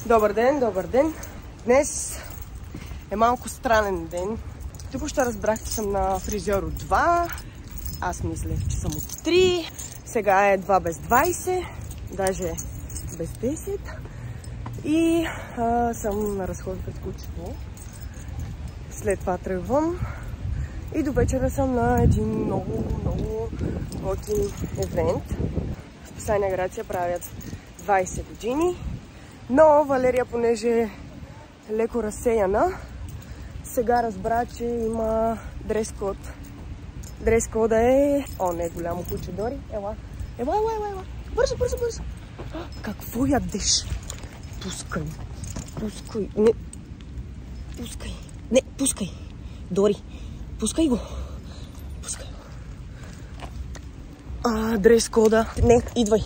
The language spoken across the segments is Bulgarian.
Добър ден, добър ден. Днес е малко странен ден. Тук ще разбрах, че съм на фризьор от 2. Аз мислех, че съм от 3. Сега е 2 без 20, даже без 10. И съм на разход пред кучето. След това тръгвам. И до вечера съм на един много готин евент. В списание Грация правят 20 години. Но Валерия, понеже е леко разсеяна, сега разбра, че има дрес-код. Дрес-кода е... О, не, голямо куче, Дори. Ела. Бързо. Какво ядеш? Пускай. Не. Пускай. Дори. Пускай го. Дрес-кода. Не, идвай.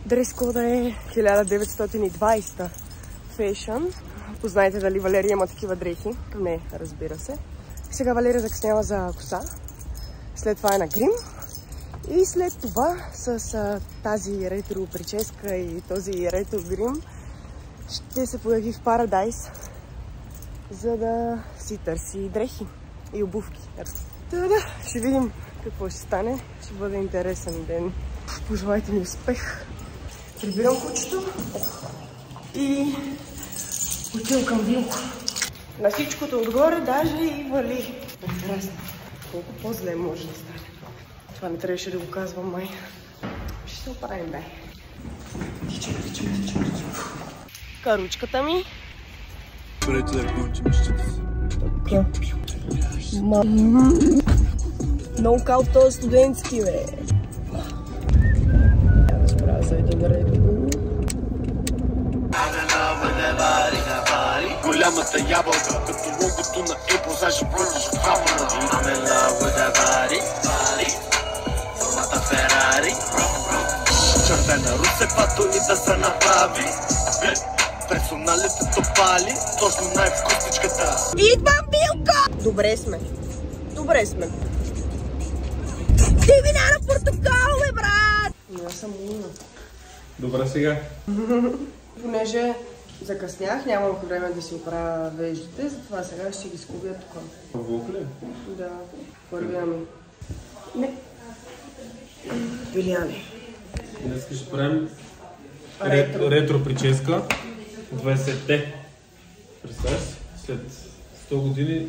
Дрес-кода е 1920 фешън. Познайте дали Валерия има такива дрехи. Не, разбира се. Сега Валерия закъснява за коса. След това е на грим. И след това с тази ретро прическа и този ретро грим ще се появи в Парадайс, за да си търси дрехи и обувки. Ще видим какво ще стане. Ще бъде интересен ден. Пожелайте ми успех. Прибирам кучето и отивам към Вилко. На всичкото отгоре даже и вали. Прекрасно. Колко по-зле може да стане. Това не трябваше да го казвам, май. Ще се оправим, дай. Тичам. Каручката ми. Ноу-каут този студентски, бе. Справя за един ред. Голямата ябълка, като логото на Apple, заши прочиш хавана. I'm in love with that body, формата Ферари. Червена русе, пато ни да се направи. Персоналите топали, точно най-вкусничката. Идвам, Билко! Добре сме. Ти вина на Португал, бе, брат! Не, аз съм умна. Добре сега. Понеже закъснях, нямах време да си оправя веждите, затова сега ще ги скубя тук. Влог ли? Да, първия ми. Не. Вилияне. Днес ще правим ретро прическа 20-те. Представяш си? След 100 години,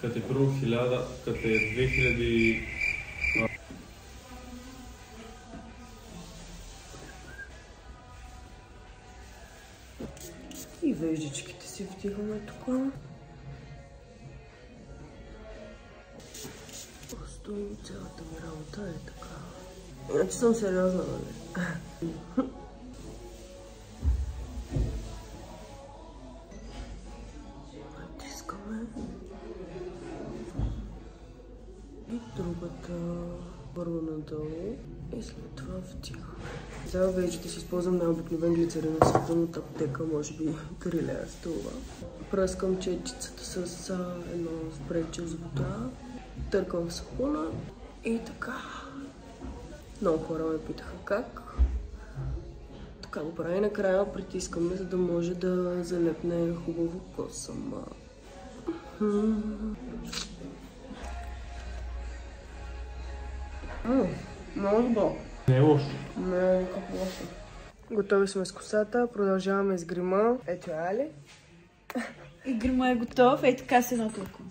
като е първо 1000, като е 2000... И веждичките си вдигаме тук. Просто цялата ми работа е така. Иначе съм сериозна, нали? Натискаме. И другата първо надолу. И след това вдигаме. За веждите си използвам най-обикновен глицерин от аптека, може би 3 лева струва. Пръскам четчицата с едно спрече с вода, търкам в сапуна и така. Много хора ме питаха как. Така го правя и накрая притискаме, за да може да залепне хубаво косъма. Много добро. Не е лошо. Не, никак лошо. Готови сме с косата, продължаваме с грима. Ето Али. И грима е готов, ей така с едно толкова.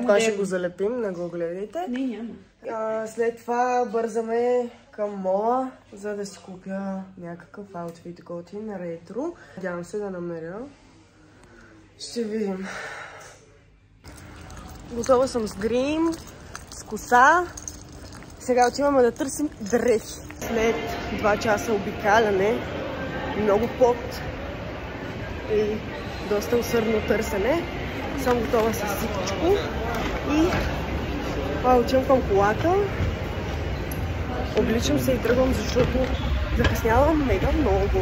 Това ще го залепим, не го гледайте. Не, няма. След това бързаме към мола, за да си купя някакъв аутфит готин, ретро. Надявам се да намеря. Ще видим. Готова съм с грим, с коса. Сега отиваме да търсим дрехи. След 2 часа обикаляне, много пот и доста усърдно търсене, съм готова с всичко и отивам към колата. Обличам се и тръгвам, защото закъснявам мега много.